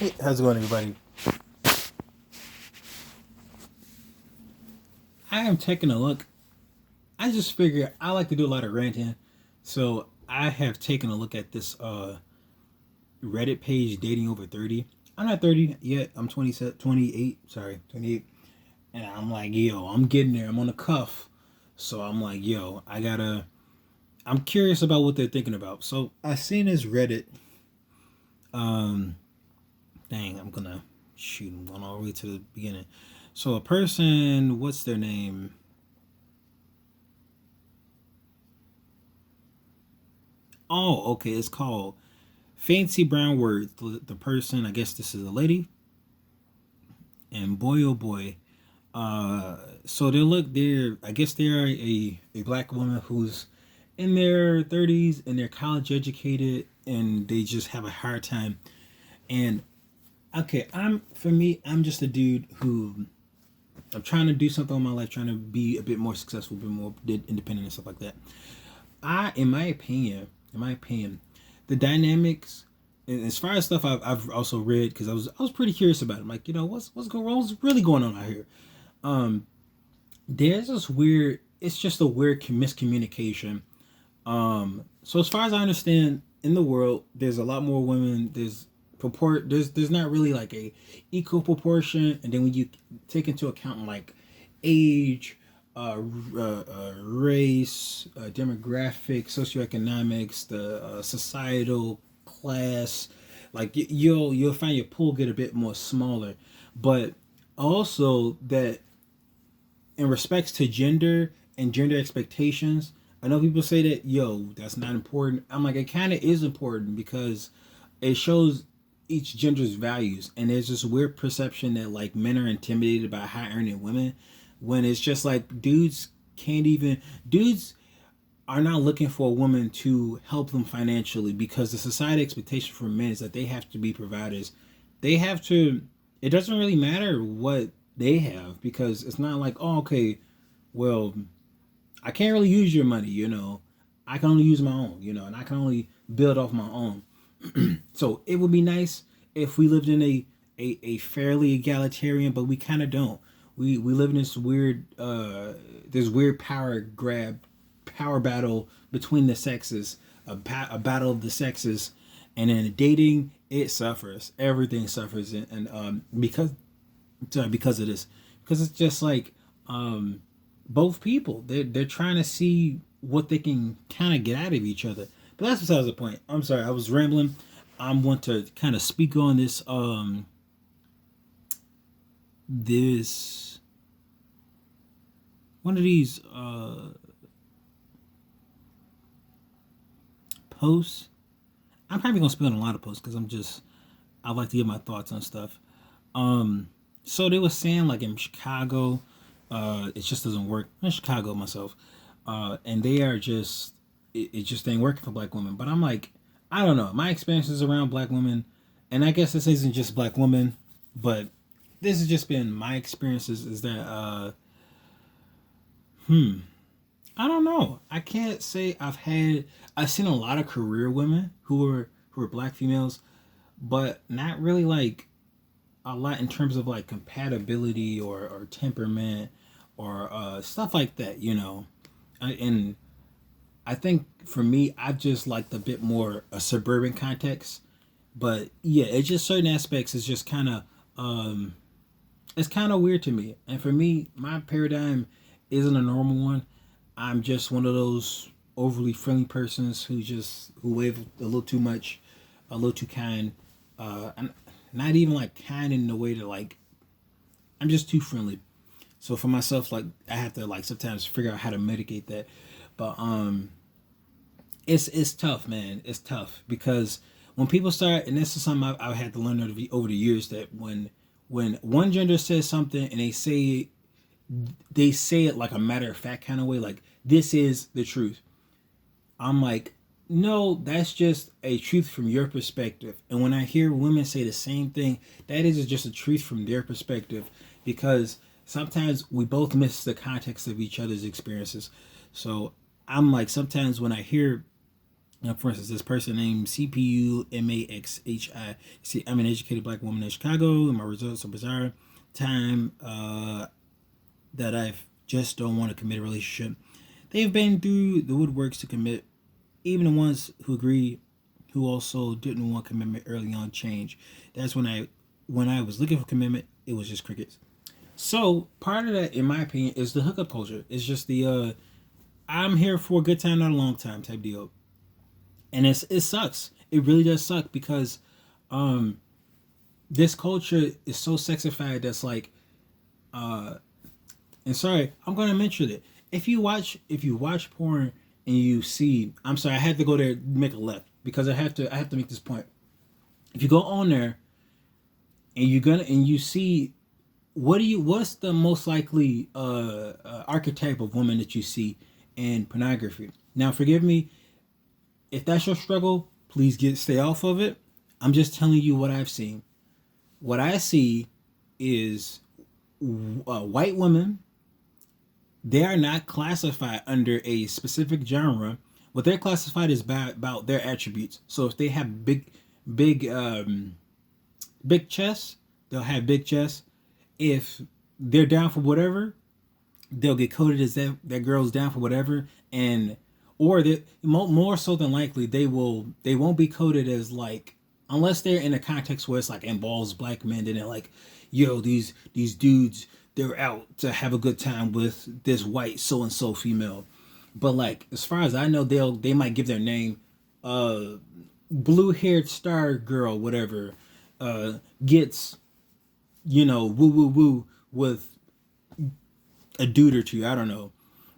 Hey, how's it going, everybody? I am taking a look. I just figure I like to do a lot of ranting, so I have taken a look at this Reddit page, dating over 30. I'm not 30 yet. I'm 27, 28. Sorry, 28. And I'm like, yo, I'm getting there. I'm on the cuff. So I'm like, yo, I gotta. I'm curious about what they're thinking about. So I seen this Reddit. Um, dang, I'm gonna shoot. I'm going all the way to the beginning. So a person, what's their name? Oh, okay. It's called Fancy Brown Words. The person, I guess this is a lady, and boy, oh boy. So they're, I guess they're a black woman who's in their 30s and they're college educated and they just have a hard time. And okay, for me, I'm just a dude who I'm trying to do something in my life, trying to be a bit more successful, a bit more independent and stuff like that. In my opinion, the dynamics, and as far as stuff I've also read because I was pretty curious about it. I'm like, what's really going on out here? Um, there's this weird. It's just a weird miscommunication. So as far as I understand, in the world, there's a lot more women. There's not really like a equal proportion, and then when you take into account like age, race, demographic, socioeconomics, the societal class, like you'll find your pool get a bit more smaller, but also that in respects to gender and gender expectations, I know people say that that's not important. I'm like, it kind of is important because it shows each gender's values, and there's this weird perception that like men are intimidated by high earning women, when it's just like dudes are not looking for a woman to help them financially because the society expectation for men is that they have to be providers. They have to. It doesn't really matter what they have because it's not like, oh, okay, well, I can't really use your money, I can only use my own, and I can only build off my own. So it would be nice if we lived in a fairly egalitarian, but we kind of don't. We live in this weird power battle between the sexes, a battle of the sexes, and in dating it suffers. Everything suffers, and because of this, because it's just like both people they're trying to see what they can kind of get out of each other. But that's besides the point. I'm sorry, I was rambling. I want to kind of speak on this one of these posts. I'm probably gonna speak on a lot of posts because I like to give my thoughts on stuff. Um, so they were saying like in Chicago, it just doesn't work. I'm in Chicago myself, and they are just it just ain't working for black women. But I'm like, I don't know. My experiences around black women, and I guess this isn't just black women, but this has just been my experiences. Is that I don't know. I can't say I've seen a lot of career women who are black females, but not really like a lot in terms of like compatibility or temperament or stuff like that, And I think for me, I just liked a bit more a suburban context. But yeah, it's just certain aspects. It's just kind of it's kind of weird to me. And for me, my paradigm isn't a normal one. I'm just one of those overly friendly persons who wave a little too much, a little too kind. I'm not even like kind in the way to like I'm just too friendly. So for myself, like I have to like sometimes figure out how to mitigate that. But it's tough, man. It's tough because when people start, and this is something I've had to learn over the years, that when one gender says something and they say it like a matter of fact kind of way, like this is the truth. I'm like, no, that's just a truth from your perspective. And when I hear women say the same thing, that is just a truth from their perspective, because sometimes we both miss the context of each other's experiences. So I'm like, sometimes when I hear For instance, this person named CPUMAXHI. See, I'm an educated black woman in Chicago, and my results are bizarre. Time that I just don't want to commit a relationship. They've been through the woodworks to commit. Even the ones who agree, who also didn't want commitment early on, change. That's when I was looking for commitment, it was just crickets. So part of that, in my opinion, is the hookup culture. It's just the I'm here for a good time, not a long time type deal, and it sucks. It really does suck because um this culture is so sexified. That's like and sorry, I'm gonna mention it. If you watch porn and you see, I'm sorry, I had to go there make a left because I have to make this point. If you go on there and you see what's the most likely archetype of woman that you see in pornography. Now forgive me if that's your struggle, please stay off of it. I'm just telling you what I've seen. What I see is white women. They are not classified under a specific genre. What they're classified is about their attributes. So if they have big, big chests, they'll have big chests. If they're down for whatever, they'll get coded as that girl's down for whatever, and or they more so than likely they won't be coded as like, unless they're in a context where it's like involves black men, then they're like, yo, these dudes, they're out to have a good time with this white so and so female. But like as far as I know, they might give their name, uh blue haired star girl, whatever, gets, woo woo woo with a dude or two. I don't know,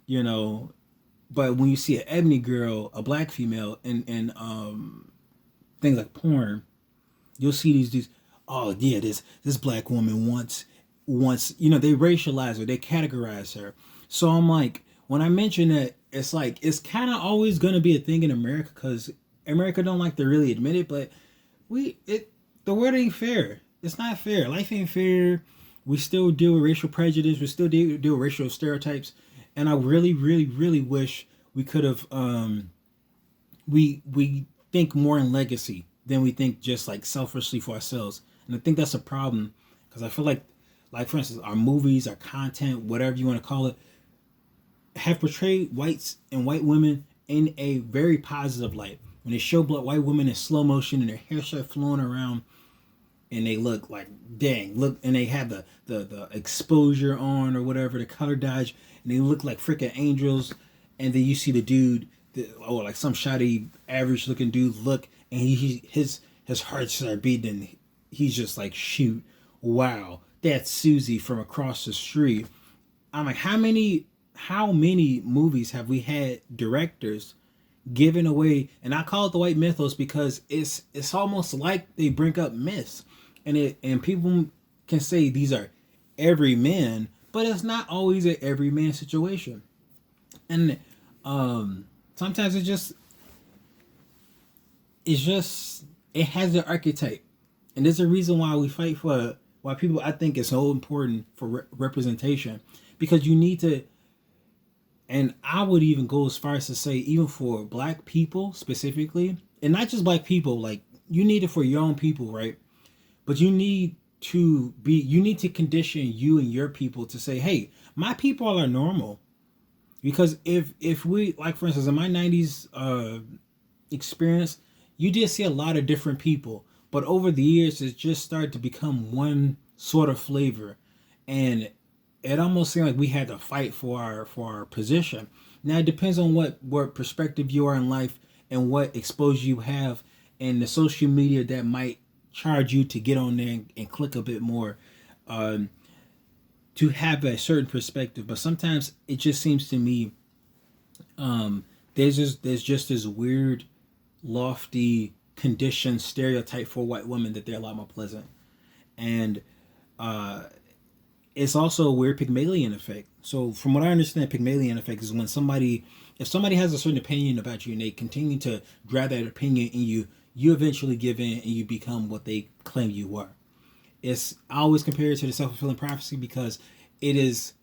you know. But when you see an ebony girl, a black female, in things like porn, you'll see these. Oh yeah, this black woman wants they racialize her, they categorize her. So I'm like, when I mention that, it's like it's kind of always gonna be a thing in America because America don't like to really admit it, but the word ain't fair. It's not fair. Life ain't fair. We still deal with racial prejudice. We still deal with racial stereotypes, and I really, really, really wish we could have. We think more in legacy than we think just like selfishly for ourselves, and I think that's a problem because I feel like for instance, our movies, our content, whatever you want to call it, have portrayed whites and white women in a very positive light. When they show black white women in slow motion and their hair start flowing around, and they look like, dang, look, and they have the exposure on or whatever, the color dodge, and they look like freaking angels. And then you see the dude, or like some shoddy average looking dude, look, and his heart start beating, and he's just like, shoot, wow, that's Susie from across the street. I'm like, how many movies have we had directors giving away? And I call it the white mythos because it's almost like they bring up myths, and people can say these are every man, but it's not always an every man situation. And sometimes it has the archetype, and there's a reason why we fight for, why people, I think it's so important for representation, because you need to. And I would even go as far as to say, even for black people specifically, and not just black people, like you need it for your own people, right? But you need to condition you and your people to say, hey, my people are normal. Because if we, like for instance, in my 90s experience, you did see a lot of different people, but over the years it just started to become one sort of flavor, and it almost seemed like we had to fight for our position. Now it depends on what perspective you are in life and what exposure you have, and the social media that might charge you to get on there and click a bit more, to have a certain perspective. But sometimes it just seems to me, there's just this weird, lofty, conditioned stereotype for white women that they're a lot more pleasant, and it's also a weird Pygmalion effect. So from what I understand, Pygmalion effect is when if somebody has a certain opinion about you and they continue to drive that opinion in you, you eventually give in and you become what they claim you are. I always compare it to the self-fulfilling prophecy because it is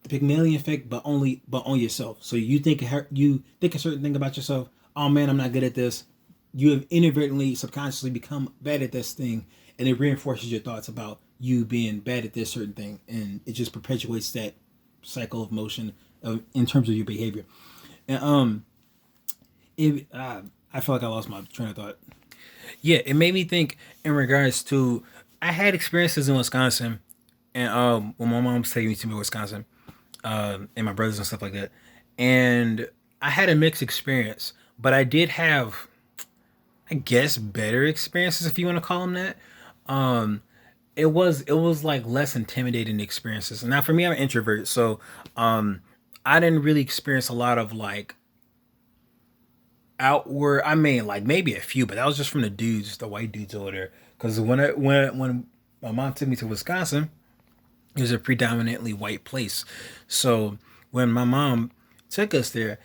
the Pygmalion effect, but on yourself. So you think a certain thing about yourself. oh man, I'm not good at this, you have inadvertently, subconsciously become bad at this thing, and it reinforces your thoughts about you being bad at this certain thing, and it just perpetuates that cycle of motion in terms of your behavior. And I feel like I lost my train of thought. Yeah, it made me think in regards to I had experiences in Wisconsin, and when my mom was taking me to Wisconsin, and my brothers and stuff like that, and I had a mixed experience, but I did have, I guess, better experiences if you want to call them that. Um, it was like less intimidating experiences. Now for me, I'm an introvert, so um, I didn't really experience a lot of like outward. I mean, like maybe a few, but that was just from the dudes, the white dudes over there. Because when my mom took me to Wisconsin, it was a predominantly white place. So when my mom took us there,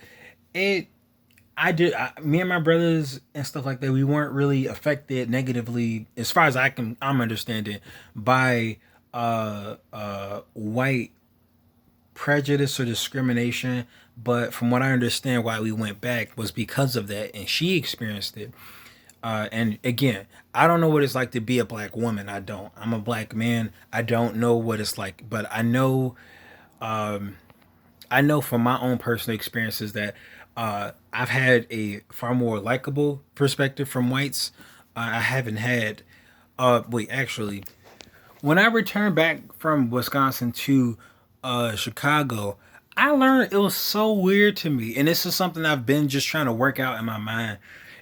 it me and my brothers and stuff like that, we weren't really affected negatively, as far as I'm understanding, by white prejudice or discrimination. But from what I understand, why we went back was because of that, and she experienced it. And again, I don't know what it's like to be a black woman. I don't. I'm a black man. I don't know what it's like, but I know from my own personal experiences that I've had a far more likable perspective from whites. I haven't had. Wait, actually, when I returned back from Wisconsin to Chicago, I learned it was so weird to me, and this is something I've been just trying to work out in my mind.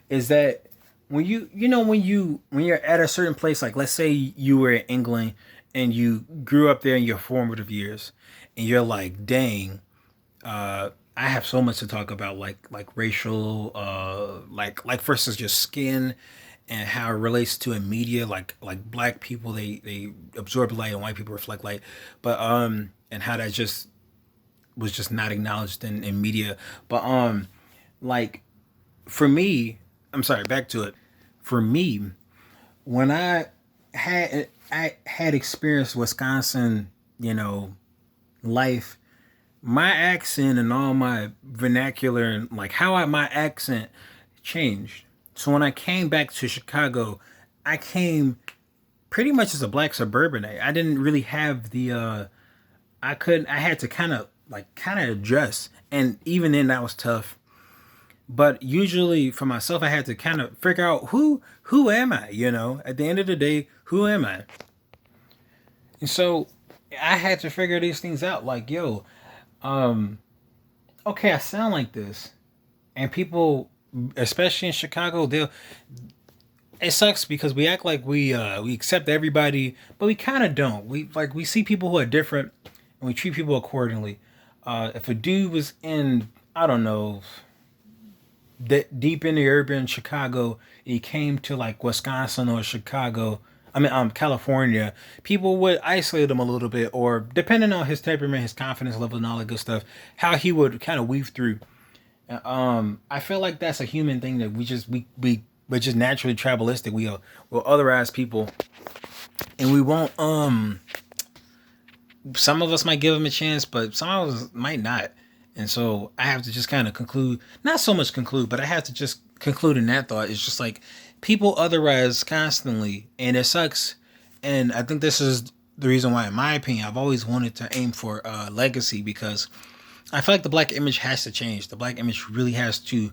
Is that when when you're at a certain place, like let's say you were in England and you grew up there in your formative years, and you're like, dang, I have so much to talk about, like racial, like versus just skin, and how it relates to in media, like black people they absorb light and white people reflect light, but and how that just was just not acknowledged in media, but like for me, I'm sorry, back to it. For me, when I had experienced Wisconsin, life, my accent and all my vernacular and like my accent changed. So when I came back to Chicago, I came pretty much as a black suburbanite. I didn't really have the I had to kind of adjust, and even then that was tough. But usually for myself, I had to kind of figure out who am I, at the end of the day, who am I? And so I had to figure these things out, like, yo, um okay, I sound like this, and people, especially in Chicago, they'll it sucks because we act like we accept everybody, but we kind of don't. We see people who are different, and we treat people accordingly. If a dude was in, I don't know, deep in the urban Chicago, he came to like Wisconsin or Chicago, I mean California, people would isolate him a little bit, or depending on his temperament, his confidence level, and all that good stuff, how he would kind of weave through. I feel like that's a human thing that we're just naturally tribalistic. We'll otherize people, and we won't. Some of us might give them a chance, but some of us might not. And so I have to just kind of conclude, not so much conclude, but I have to just conclude in that thought. It's just like people otherize constantly, and it sucks. And I think this is the reason why, in my opinion, I've always wanted to aim for legacy, because I feel like the black image has to change. The black image really has to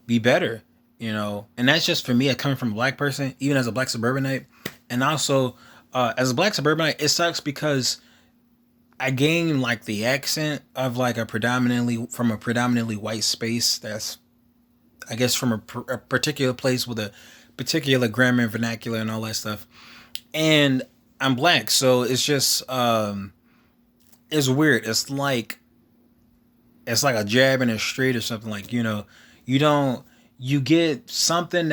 be better, And that's just for me, coming from a black person, even as a black suburbanite, and also as a black suburbanite, it sucks because I gained like the accent of like a predominantly white space. That's, I guess, from a particular place with a particular grammar and vernacular and all that stuff. And I'm black, so it's just it's weird. It's like a jab in the street or something, like, you don't, you get something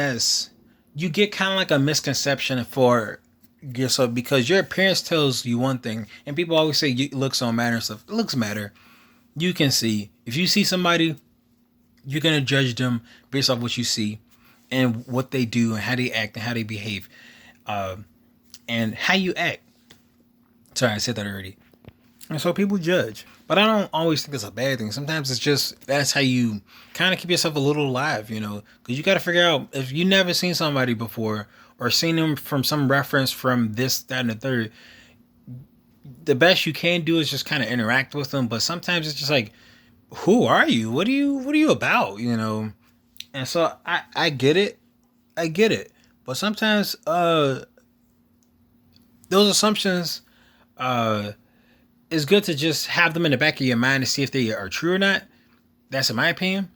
you get kind of like a misconception for yourself, because your appearance tells you one thing, and people always say looks don't matter and stuff. Looks matter. You can see, if you see somebody, you're gonna judge them based off what you see and what they do and how they act and how they behave, and how you act. Sorry, I said that already. And so people judge. But I don't always think it's a bad thing. Sometimes it's just that's how you kind of keep yourself a little alive, you know, because you got to figure out if you never seen somebody before or seen them from some reference from this, that, and the third. The best you can do is just kind of interact with them. But sometimes it's just like, who are you? What are you about? You know? And so I get it. I get it. But sometimes those assumptions uh it's good to just have them in the back of your mind to see if they are true or not. That's in my opinion.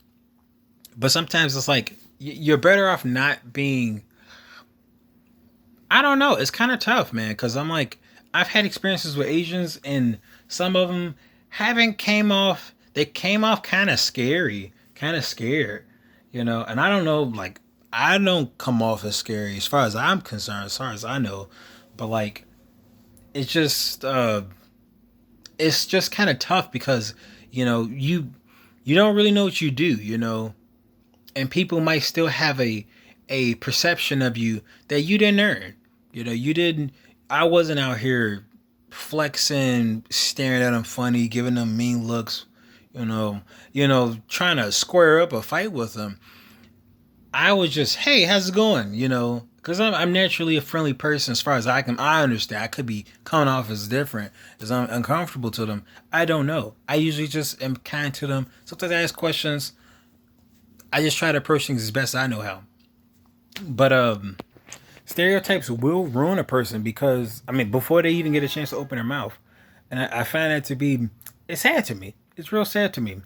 But sometimes it's like you're better off not being. I don't know. It's kind of tough, man. Because I'm like, I've had experiences with Asians, and some of them haven't came off. They came off kind of scary, kind of scared, you know. And I don't know, like, I don't come off as scary as far as I'm concerned, as far as I know. But like, it's just kind of tough because you know you don't really know what you do, you know, and people might still have a perception of you that you didn't earn. You know, you didn't. I wasn't out here flexing, staring at them funny, giving them mean looks. Trying to square up a fight with them. I was just, hey, how's it going? You know, because I'm naturally a friendly person as far as I understand. I could be coming off as different, as I'm uncomfortable to them. I don't know. I usually just am kind to them. Sometimes I ask questions. I just try to approach things as best I know how. But stereotypes will ruin a person because I mean before they even get a chance to open their mouth, and I find that to be it's sad to me. It's real sad to me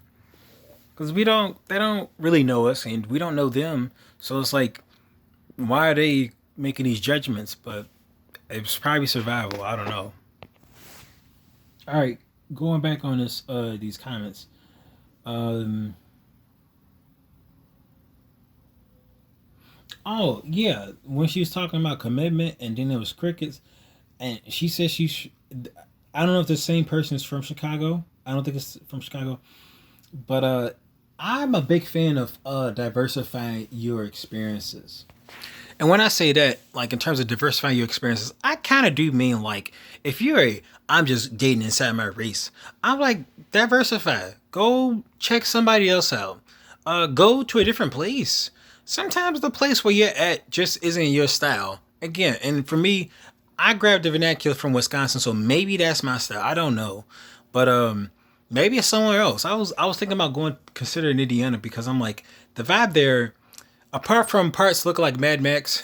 because they don't really know us and we don't know them. So it's like why are they making these judgments? But it's probably survival. I don't know. All right, going back on this these comments. Um, oh yeah, when she was talking about commitment and then there was crickets, and she said I don't know if the same person is from Chicago. I don't think it's from Chicago, but I'm a big fan of diversifying your experiences. And when I say that, like in terms of diversifying your experiences, I kind of do mean like if I'm just dating inside my race. I'm like diversify. Go check somebody else out. Go to a different place. Sometimes the place where you're at just isn't your style. Again, and for me, I grabbed the vernacular from Wisconsin, so maybe that's my style. I don't know, but maybe it's somewhere else. I was thinking about going considering Indiana because I'm like the vibe there. Apart from parts look like Mad Max,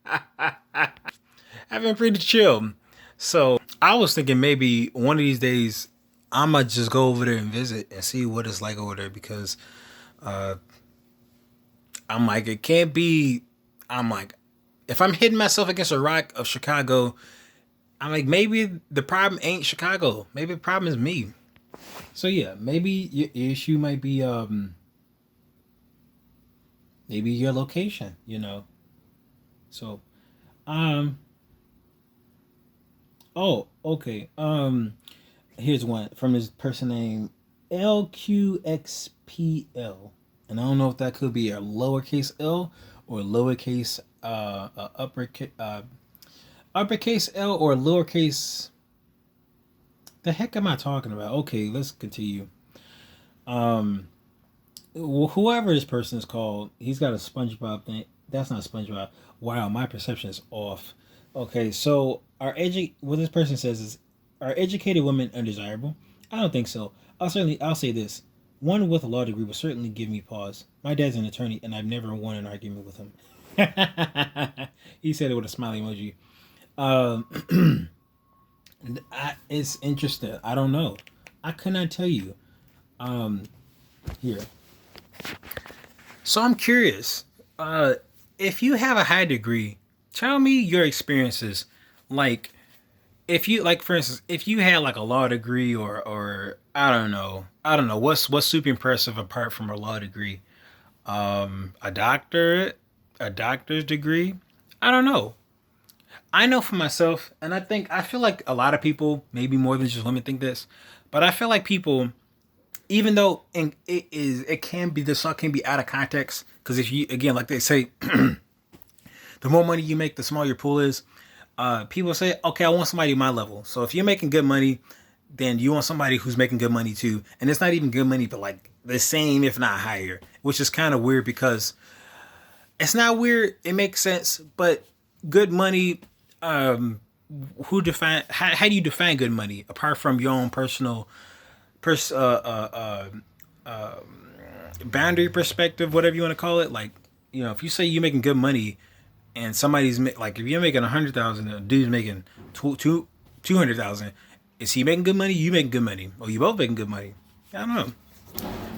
I've been pretty chill. So I was thinking maybe one of these days I might just go over there and visit and see what it's like over there because uh, I'm like it can't be. I'm like if I'm hitting myself against a rock of Chicago, I'm like maybe the problem ain't Chicago. Maybe the problem is me. So yeah, maybe your issue might be maybe your location. You know. So um oh okay here's one from this person named LQXPL. And I don't know if that could be a lowercase L or lowercase uppercase L or lowercase. The heck am I talking about? Okay, let's continue. Um, Whoever this person is called, he's got a SpongeBob thing. That's not SpongeBob. Wow, my perception is off. Okay, so what this person says is, are educated women undesirable? I don't think so. I'll say this. One with a law degree will certainly give me pause. My dad's an attorney, and I've never won an argument with him. He said it with a smiley emoji. Um, it's interesting. I don't know. I could not tell you. Um, Here. So I'm curious. If you have a high degree, tell me your experiences. Like, if you like, for instance, if you had like a law degree or I don't know what's super impressive apart from a law degree. A doctorate, a doctor's degree. I don't know. I know for myself, and I feel like a lot of people, maybe more than just women, think this, but I feel like people, even though it can be this all can be out of context because if you again like they say, the more money you make, the smaller your pool is. People say, okay, I want somebody at my level. So if you're making good money, then you want somebody who's making good money too, and it's not even good money, but like the same if not higher, which is kind of weird because it's not weird. It makes sense, but good money. Um, how do you define good money apart from your own personal pers boundary perspective, whatever you want to call it? Like, if you say you're making good money and like if you're making 100,000, a dude's making 200,000, is he making good money? You making good money? Or you both making good money? I don't know.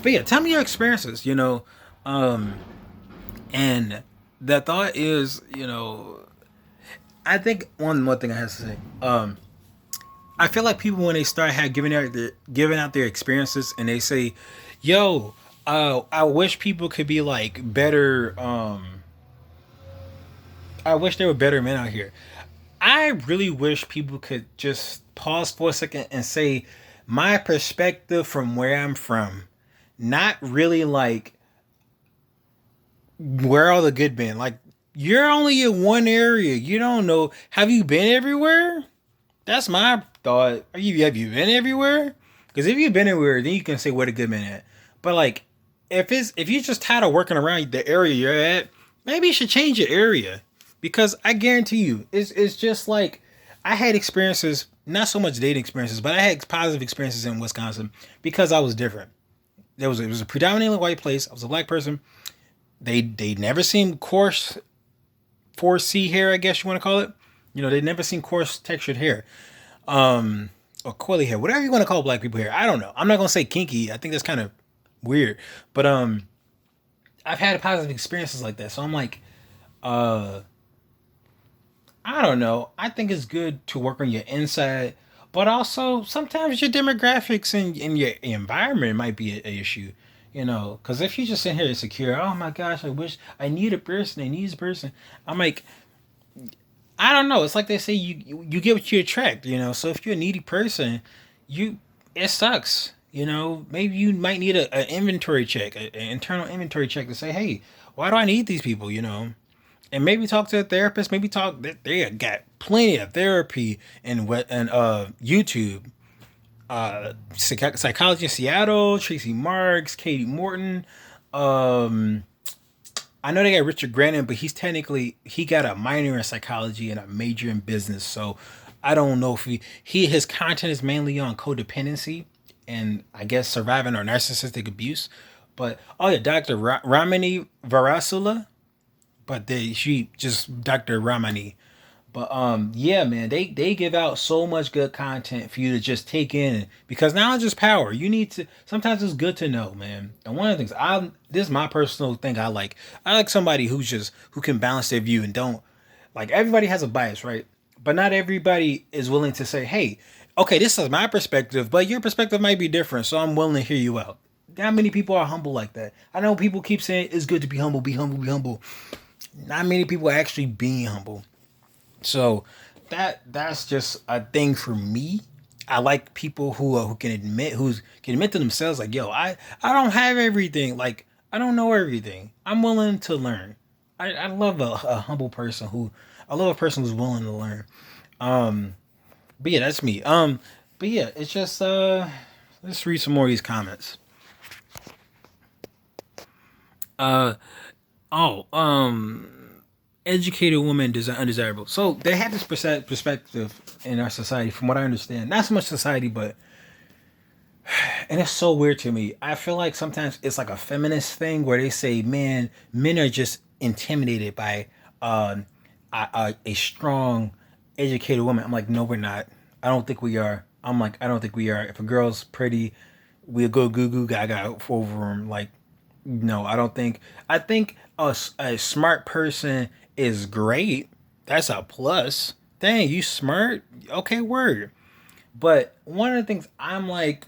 But yeah, tell me your experiences. Um, and the thought is, I think one thing I have to say. I feel like people when they start giving out their experiences and they say, "Yo, I wish people could be like better. I wish there were better men out here." I really wish people could just pause for a second and say, my perspective from where I'm from, not really like where all the good men. Like you're only in one area. You don't know. Have you been everywhere? That's my thought. Have you been everywhere? Because if you've been everywhere, then you can say where the good men at. But like, if you're just tired of working around the area you're at, maybe you should change your area. Because I guarantee you, it's just like I had experiences, not so much dating experiences, but I had positive experiences in Wisconsin because I was different. It was a predominantly white place. I was a black person. They never seen coarse 4C hair, I guess you want to call it. They never seen coarse textured hair. Or coily hair, whatever you want to call black people hair. I don't know. I'm not gonna say kinky. I think that's kind of weird. But I've had positive experiences like that. So I'm like, uh I don't know. I think it's good to work on your inside, but also sometimes your demographics and your environment might be an issue. Because if you just sit here insecure, oh my gosh, I wish I need a person, I need a person. I'm like, I don't know. It's like they say you get what you attract. So if you're a needy person, you it sucks. Maybe you might need an inventory check, an internal inventory check to say, hey, why do I need these people? And maybe talk to a therapist. Maybe talk. They got plenty of therapy and YouTube. Psychology in Seattle. Tracy Marks, Katie Morton. I know they got Richard Grannon, but he got a minor in psychology and a major in business. So I don't know if his content is mainly on codependency and I guess surviving or narcissistic abuse. But oh yeah, Dr. Ramani Varasula, but she just Dr. Ramani. But yeah, man, they give out so much good content for you to just take in because knowledge is power. You need to sometimes it's good to know, man. And one of the things this is my personal thing I like. I like somebody who can balance their view and don't like everybody has a bias, right? But not everybody is willing to say, hey, okay, this is my perspective, but your perspective might be different, so I'm willing to hear you out. Not many people are humble like that. I know people keep saying it's good to be humble, be humble, be humble. Not many people are actually being humble. So that's just a thing for me. I like people who can admit to themselves like, yo, I don't have everything. Like I don't know everything. I'm willing to learn. I love a humble person I love a person who's willing to learn. Um, but yeah, that's me. But yeah, it's just let's read some more of these comments. Uh oh, educated woman undesirable. So they have this perspective in our society, from what I understand. Not so much society, but and it's so weird to me. I feel like sometimes it's like a feminist thing where they say, "Man, men are just intimidated by um, a strong, educated woman." I'm like, no, we're not. I don't think we are. I'm like, I don't think we are. If a girl's pretty, we'll go goo goo gaga over them. Like, no, I don't think. I think a smart person is great. That's a plus. Dang, you smart? Okay, word. But one of the things I'm like,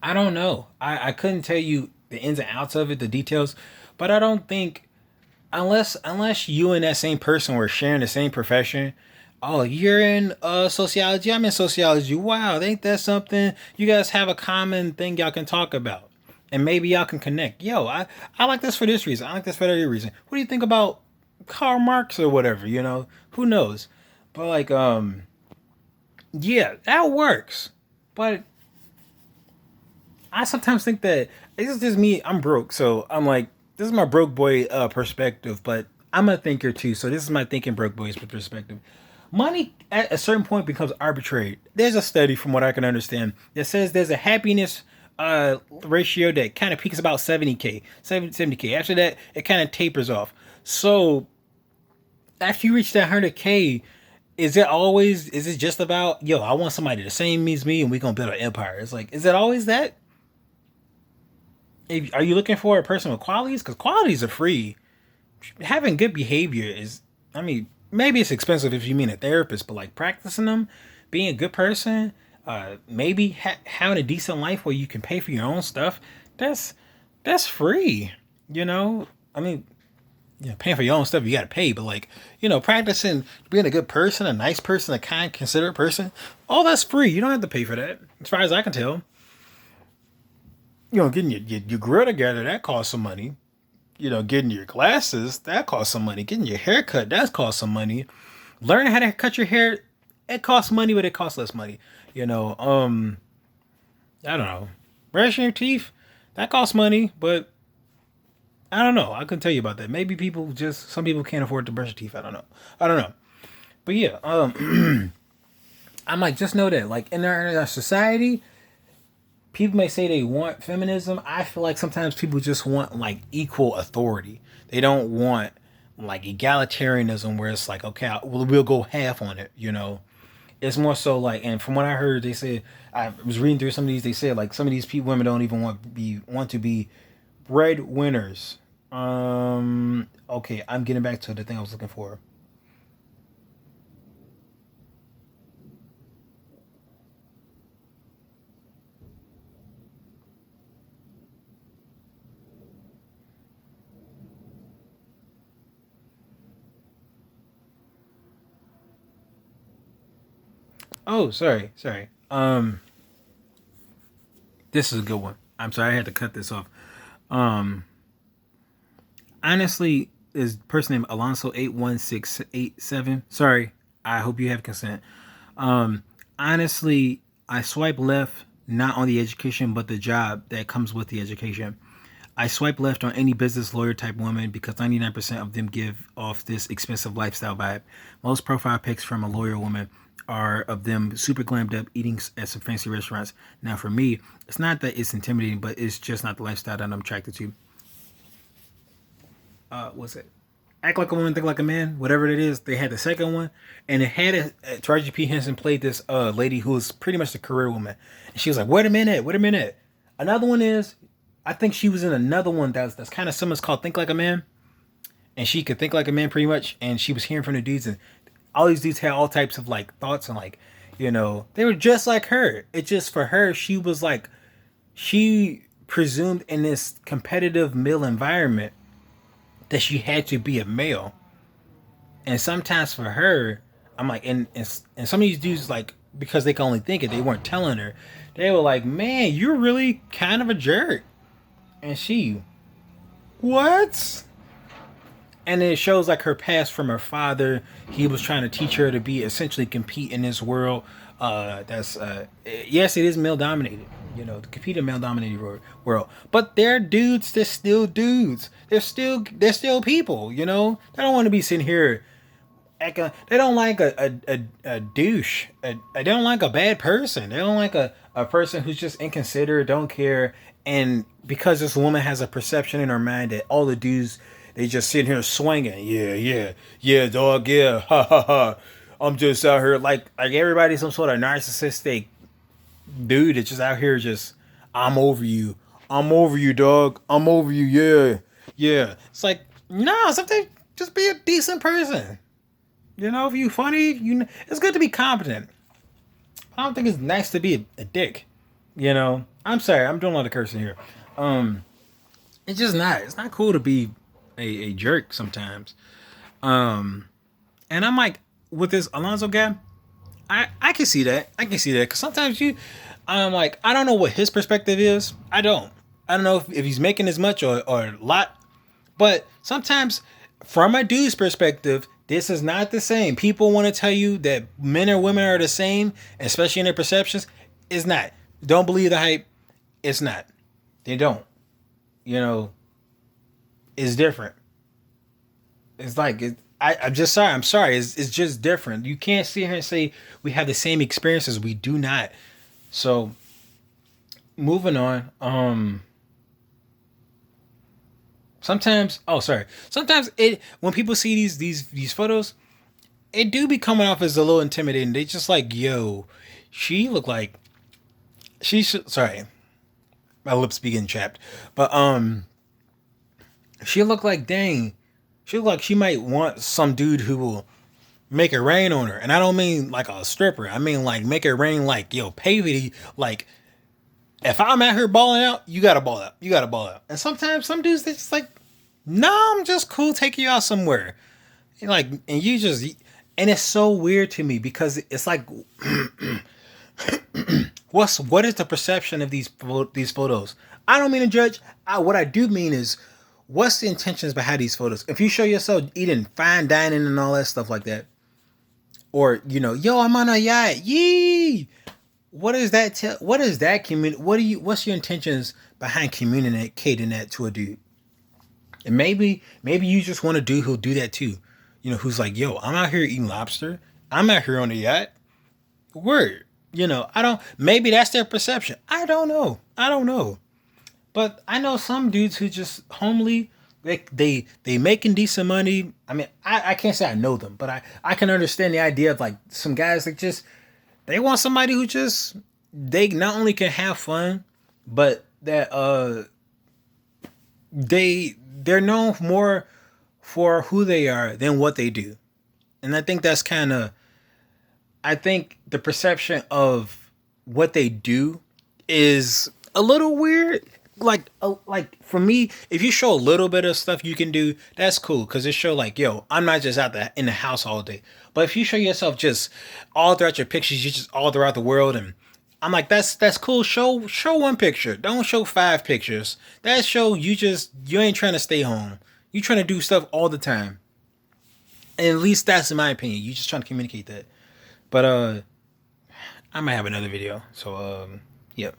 I don't know. I couldn't tell you the ins and outs of it, the details, but I don't think unless you and that same person were sharing the same profession. Oh, you're in sociology. I'm in sociology. Wow, ain't that something? You guys have a common thing y'all can talk about, and maybe y'all can connect. Yo, I like this for this reason. I like this for that reason. What do you think about Karl Marx or whatever? Who knows? But like Yeah, that works. But I sometimes think that it's just me. I'm broke, so I'm like, this is my broke boy perspective. But I'm a thinker too, so this is my thinking broke boys perspective. Money at a certain point becomes arbitrary. There's a study, from what I can understand, that says there's a happiness ratio that kind of peaks about 70K, 70K. After that, it kind of tapers off. So after you reach that 100K, is it just about, yo, I want somebody the same as me and we gonna build an empire? It's like, is it always that? Are you looking for a person with qualities? Because qualities are free. Having good behavior is, I mean, maybe it's expensive if you mean a therapist, but like practicing them, being a good person, maybe having a decent life where you can pay for your own stuff, that's that's free. You know, I mean, yeah, paying for your own stuff you got to pay, but like, practicing being a good person, a nice person, a kind, considerate person, all that's free. You don't have to pay for that, as far as I can tell. Getting your grill together, that costs some money. Getting your glasses, that costs some money. Getting your hair cut, that costs some money. Learning how to cut your hair, it costs money, but it costs less money. You know, I don't know. Brushing your teeth, that costs money, but I don't know. I couldn't tell you about that. Maybe some people can't afford to brush their teeth. I don't know. I don't know. But yeah, I'm like, just know that, like, in our society, people may say they want feminism. I feel like sometimes people just want like equal authority. They don't want like egalitarianism where it's like, okay, we'll go half on it. It's more so like, and from what I heard, they said, I was reading through some of these. They said like some of these people, women don't even want to be breadwinners. Okay, I'm getting back to the thing I was looking for. Oh, sorry. This is a good one. I'm sorry I had to cut this off. Um, Honestly, is person named Alonso 81687. Sorry, I hope you have consent. Um, Honestly, I swipe left not on the education, but the job that comes with the education. I swipe left on any business lawyer type woman because 99% of them give off this expensive lifestyle vibe. Most profile pics from a lawyer woman are of them super glammed up eating at some fancy restaurants. Now, for me, it's not that it's intimidating, but it's just not the lifestyle that I'm attracted to. What's it? Act Like a Woman, Think Like a Man, whatever it is. They had the second one, and it had Taraji P. Henson played this lady who was pretty much a career woman, and she was like, wait a minute." Another one is, I think she was in another one that's kind of similar. It's called Think Like a Man, and she could think like a man pretty much, and she was hearing from the dudes, and all these dudes had all types of like thoughts and like, they were just like her. It just for her, she was like, she presumed in this competitive male environment that she had to be a male. And sometimes for her, I'm like, and some of these dudes, like, because they can only think it, they weren't telling her. They were like, man, you're really kind of a jerk. And she, what? And it shows like her past from her father. He was trying to teach her to be essentially compete in this world. That's yes, it is male dominated. To compete in male dominated world. But they're dudes. They're still dudes. They're still people. They don't want to be sitting here. They don't like a douche. They don't like a bad person. They don't like a person who's just inconsiderate, don't care. And because this woman has a perception in her mind that all the dudes, they just sitting here swinging. Yeah, dog, yeah, ha ha ha. I'm just out here like everybody's some sort of narcissistic dude that's just out here just, I'm over you. I'm over you, dog. I'm over you, yeah. Yeah. It's like, nah, sometimes just be a decent person. If you funny, it's good to be competent. I don't think it's nice to be a dick. I'm sorry, I'm doing a lot of cursing here. Um, it's just not. It's not cool to be a jerk sometimes. Um, and I'm like, with this Alonzo guy, I can see that. I can see that because sometimes I'm like, I don't know what his perspective is. I don't know if he's making as much or a lot. But sometimes, from a dude's perspective, This is not the same. People want to tell you that men or women are the same, especially in their perceptions. It's not. Don't believe the hype. It's not. They don't. You know, it's different. It's like I'm just sorry. I'm sorry. It's just different. You can't sit here and say we have the same experiences. We do not. So moving on. Sometimes, oh sorry. Sometimes it when people see these photos, it do be coming off as a little intimidating. They just like, yo, she look like she should. Sorry, my lips be getting chapped. But she look like dang. She look like she might want some dude who will make it rain on her. And I don't mean like a stripper. I mean like make it rain like yo, pay like if I'm at her balling out, you gotta ball out. You gotta ball out. And sometimes some dudes they just like, no, I'm just cool taking you out somewhere. And like, and you just, and it's so weird to me because it's like, what is the perception of these photos? I don't mean to judge. What I do mean is, what's the intentions behind these photos? If you show yourself eating fine dining and all that stuff like that, or you know, yo, I'm on a yacht, yee. What is that? What is that? What's your intentions behind communicating that to a dude? And maybe you just want a dude who'll do that too. You know, who's like, yo, I'm out here eating lobster. I'm out here on a yacht. Word. You know, maybe that's their perception. I don't know. But I know some dudes who just homely, they making decent money. I mean, I can't say I know them, but I can understand the idea of like some guys that just, they want somebody who just, they not only can have fun, but that they're known more for who they are than what they do. And I think that's kind of, I think the perception of what they do is a little weird. Like for me, if you show a little bit of stuff you can do, that's cool. Cause it show like, yo, I'm not just out there in the house all day. But if you show yourself just all throughout your pictures, you just all throughout the world, and I'm like, that's cool. Show one picture. Don't show 5 pictures. That show you ain't trying to stay home. You trying to do stuff all the time. And at least that's in my opinion. You just trying to communicate that. But I might have another video. So yep.